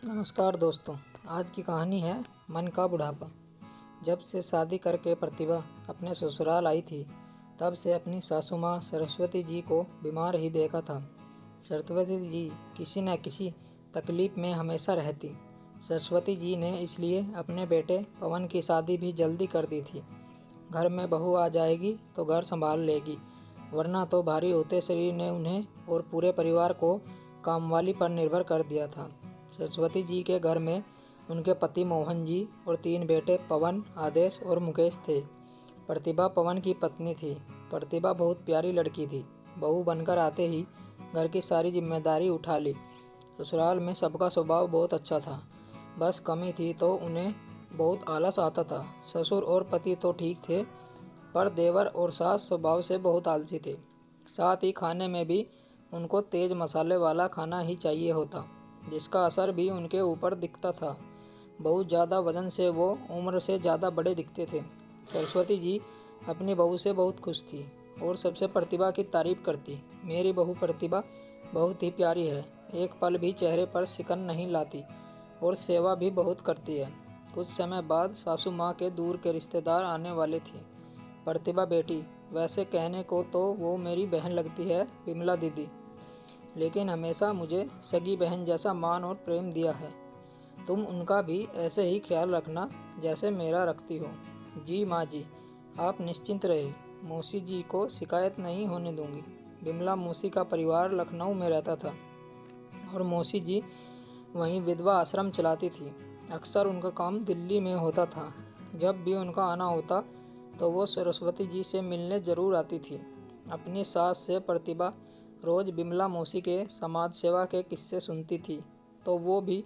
नमस्कार दोस्तों। आज की कहानी है मन का बुढ़ापा। जब से शादी करके प्रतिभा अपने ससुराल आई थी, तब से अपनी सासू माँ सरस्वती जी को बीमार ही देखा था। सरस्वती जी किसी न किसी तकलीफ में हमेशा रहती। सरस्वती जी ने इसलिए अपने बेटे पवन की शादी भी जल्दी कर दी थी। घर में बहू आ जाएगी तो घर संभाल लेगी, वरना तो भारी होते शरीर ने उन्हें और पूरे परिवार को कामवाली पर निर्भर कर दिया था। सरस्वती जी के घर में उनके पति मोहन जी और 3 बेटे पवन, आदेश और मुकेश थे। प्रतिभा पवन की पत्नी थी। प्रतिभा बहुत प्यारी लड़की थी। बहू बनकर आते ही घर की सारी जिम्मेदारी उठा ली। ससुराल में सबका स्वभाव बहुत अच्छा था, बस कमी थी तो उन्हें बहुत आलस आता था। ससुर और पति तो ठीक थे, पर देवर और सास स्वभाव से बहुत आलसी थे। साथ ही खाने में भी उनको तेज मसाले वाला खाना ही चाहिए होता, जिसका असर भी उनके ऊपर दिखता था। बहुत ज़्यादा वजन से वो उम्र से ज़्यादा बड़े दिखते थे। सरस्वती जी अपनी बहू से बहुत खुश थी और सबसे प्रतिभा की तारीफ करती। मेरी बहू प्रतिभा बहुत ही प्यारी है, एक पल भी चेहरे पर सिकन नहीं लाती और सेवा भी बहुत करती है। कुछ समय बाद सासू माँ के दूर के रिश्तेदार आने वाले थे। प्रतिभा बेटी, वैसे कहने को तो वो मेरी बहन लगती है, विमला दीदी, लेकिन हमेशा मुझे सगी बहन जैसा मान और प्रेम दिया है। तुम उनका भी ऐसे ही ख्याल रखना जैसे मेरा रखती हो। जी माँ जी, आप निश्चिंत रहे, मौसी जी को शिकायत नहीं होने दूंगी। विमला मौसी का परिवार लखनऊ में रहता था और मौसी जी वहीं विधवा आश्रम चलाती थी। अक्सर उनका काम दिल्ली में होता था। जब भी उनका आना होता तो वो सरस्वती जी से मिलने जरूर आती थी। अपनी सास से प्रतिभा रोज बिमला मौसी के समाज सेवा के किस्से सुनती थी, तो वो भी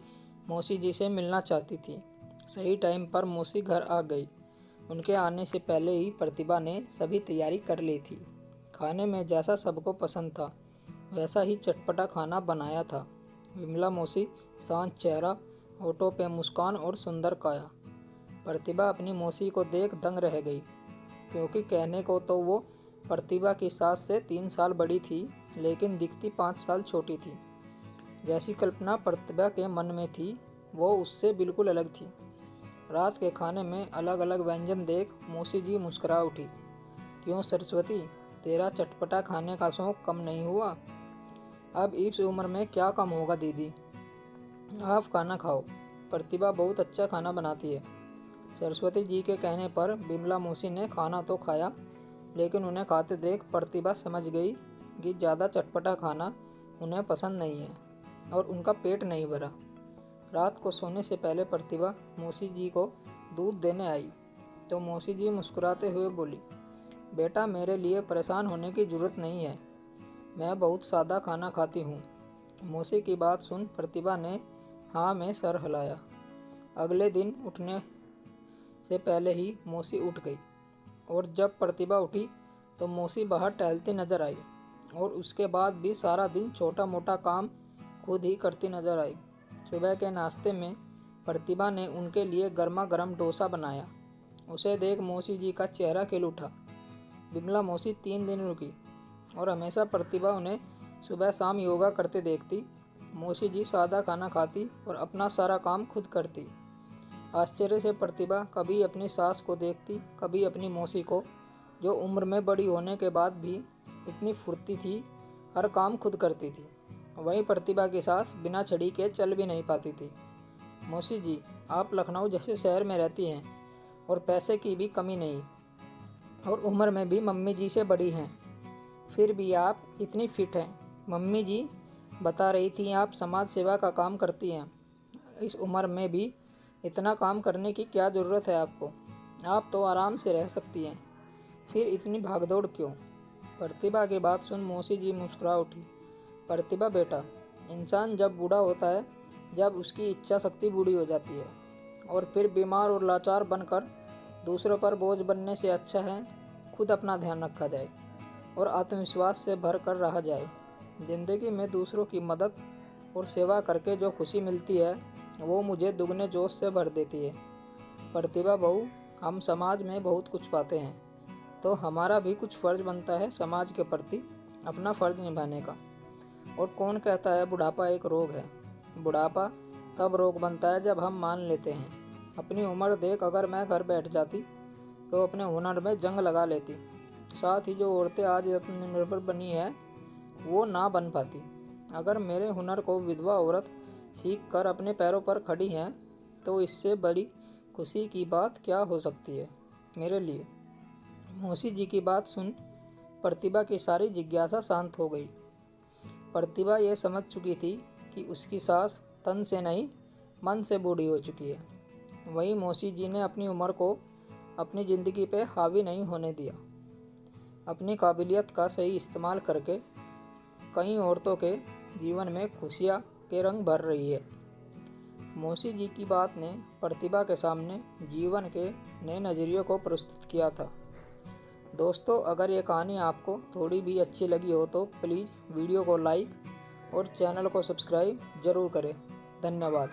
मौसी जी से मिलना चाहती थी। सही टाइम पर मौसी घर आ गई। उनके आने से पहले ही प्रतिभा ने सभी तैयारी कर ली थी। खाने में जैसा सबको पसंद था, वैसा ही चटपटा खाना बनाया था। विमला मौसी शांत चेहरा, होठों पे मुस्कान और सुंदर काया। प्रतिभा अपनी मौसी को देख दंग रह गई, क्योंकि कहने को तो वो प्रतिभा की सास से 3 साल बड़ी थी, लेकिन दिखती 5 साल छोटी थी। जैसी कल्पना प्रतिभा के मन में थी, वो उससे बिल्कुल अलग थी। रात के खाने में अलग अलग व्यंजन देख मौसी जी मुस्कुरा उठी। क्यों सरस्वती, तेरा चटपटा खाने का शौक कम नहीं हुआ? अब इस उम्र में क्या कम होगा दीदी, आप खाना खाओ, प्रतिभा बहुत अच्छा खाना बनाती है। सरस्वती जी के कहने पर बिमला मौसी ने खाना तो खाया, लेकिन उन्हें खाते देख प्रतिभा समझ गई कि ज़्यादा चटपटा खाना उन्हें पसंद नहीं है और उनका पेट नहीं भरा। रात को सोने से पहले प्रतिभा मौसी जी को दूध देने आई तो मौसी जी मुस्कुराते हुए बोली, बेटा मेरे लिए परेशान होने की ज़रूरत नहीं है, मैं बहुत सादा खाना खाती हूँ। मौसी की बात सुन प्रतिभा ने हाँ में सर हिलाया। अगले दिन उठने से पहले ही मौसी उठ गई और जब प्रतिभा उठी तो मौसी बाहर टहलती नजर आई और उसके बाद भी सारा दिन छोटा मोटा काम खुद ही करती नजर आई। सुबह के नाश्ते में प्रतिभा ने उनके लिए गर्मा गर्म डोसा बनाया। उसे देख मौसी जी का चेहरा खिल उठा। बिमला मौसी 3 दिन रुकी और हमेशा प्रतिभा उन्हें सुबह शाम योगा करते देखती। मौसी जी सादा खाना खाती और अपना सारा काम खुद करती। आश्चर्य से प्रतिभा कभी अपनी सास को देखती, कभी अपनी मौसी को, जो उम्र में बड़ी होने के बाद भी इतनी फुर्ती थी, हर काम खुद करती थी। वहीं प्रतिभा की सास बिना छड़ी के चल भी नहीं पाती थी। मौसी जी, आप लखनऊ जैसे शहर में रहती हैं और पैसे की भी कमी नहीं, और उम्र में भी मम्मी जी से बड़ी हैं, फिर भी आप इतनी फिट हैं। मम्मी जी बता रही थी आप समाज सेवा का काम करती हैं। इस उम्र में भी इतना काम करने की क्या ज़रूरत है आपको? आप तो आराम से रह सकती हैं, फिर इतनी भागदौड़ क्यों? प्रतिभा की बात सुन मौसी जी मुस्कुरा उठी। प्रतिभा बेटा, इंसान जब बूढ़ा होता है, जब उसकी इच्छा शक्ति बूढ़ी हो जाती है, और फिर बीमार और लाचार बनकर दूसरों पर बोझ बनने से अच्छा है खुद अपना ध्यान रखा जाए और आत्मविश्वास से भर कर रहा जाए। ज़िंदगी में दूसरों की मदद और सेवा करके जो खुशी मिलती है, वो मुझे दुगने जोश से भर देती है। प्रतिभा बहू, हम समाज में बहुत कुछ पाते हैं, तो हमारा भी कुछ फ़र्ज बनता है समाज के प्रति अपना फ़र्ज निभाने का। और कौन कहता है बुढ़ापा एक रोग है? बुढ़ापा तब रोग बनता है जब हम मान लेते हैं अपनी उम्र देख अगर मैं घर बैठ जाती तो अपने हुनर में जंग लगा लेती। साथ ही जो औरतें आज आत्मनिर्भर बनी है वो ना बन पाती। अगर मेरे हुनर को विधवा औरत सीख कर अपने पैरों पर खड़ी हैं तो इससे बड़ी खुशी की बात क्या हो सकती है मेरे लिए। मौसी जी की बात सुन प्रतिभा की सारी जिज्ञासा शांत हो गई। प्रतिभा ये समझ चुकी थी कि उसकी सास तन से नहीं मन से बूढ़ी हो चुकी है। वहीं मौसी जी ने अपनी उम्र को अपनी ज़िंदगी पे हावी नहीं होने दिया। अपनी काबिलियत का सही इस्तेमाल करके कई औरतों के जीवन में खुशियाँ के रंग भर रही है। मौसी जी की बात ने प्रतिभा के सामने जीवन के नए नज़रियों को प्रस्तुत किया था। दोस्तों, अगर ये कहानी आपको थोड़ी भी अच्छी लगी हो तो प्लीज़ वीडियो को लाइक और चैनल को सब्सक्राइब ज़रूर करें। धन्यवाद।